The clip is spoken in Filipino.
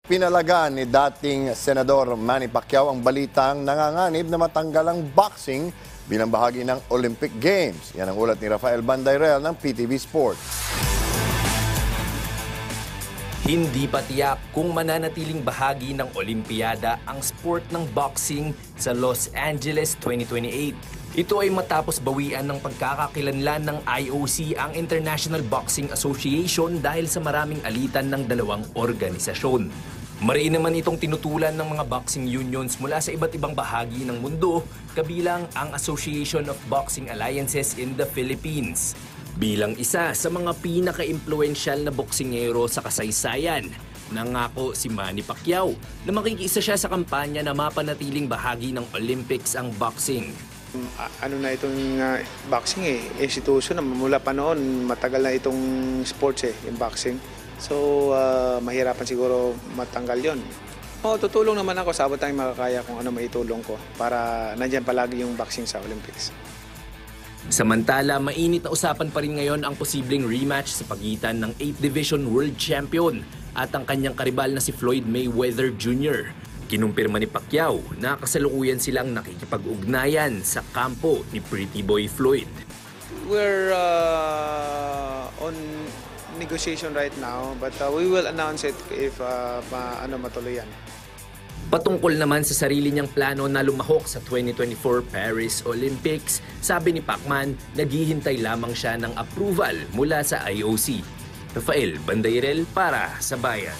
Pinalagaan ni dating Senador Manny Pacquiao ang balitang nanganganib na matanggal ang boxing bilang bahagi ng Olympic Games. Yan ang ulat ni Rafael Bandayrel ng PTV Sports. Hindi pa tiyak kung mananatiling bahagi ng Olimpiada ang sport ng boxing sa Los Angeles 2028. Ito ay matapos bawian ng pagkakakilanlan ng IOC ang International Boxing Association dahil sa maraming alitan ng dalawang organisasyon. Mariin naman itong tinutulan ng mga boxing unions mula sa iba't ibang bahagi ng mundo, kabilang ang Association of Boxing Alliances in the Philippines. Bilang isa sa mga pinaka-impluensyal na boksingero sa kasaysayan, nangako si Manny Pacquiao na makikiisa siya sa kampanya na mapanatiling bahagi ng Olympics ang boxing. Ano na itong boxing institution na mula pa noon, matagal na itong sports yung boxing. So mahirapan siguro matanggal yon. Tutulong naman ako sa abot tayong makakaya kung ano maitulong ko para nandyan palagi yung boxing sa Olympics. Samantala, mainit na usapan pa rin ngayon ang posibleng rematch sa pagitan ng 8th Division World Champion at ang kanyang karibal na si Floyd Mayweather Jr. Kinumpirma ni Pacquiao na kasalukuyan silang nakikipag-ugnayan sa kampo ni Pretty Boy Floyd. We're on negotiation right now, but we will announce it if matuloy yan. Patungkol naman sa sarili niyang plano na lumahok sa 2024 Paris Olympics, sabi ni Pacman, naghihintay lamang siya ng approval mula sa IOC. Rafael Bandayrel para sa Bayan.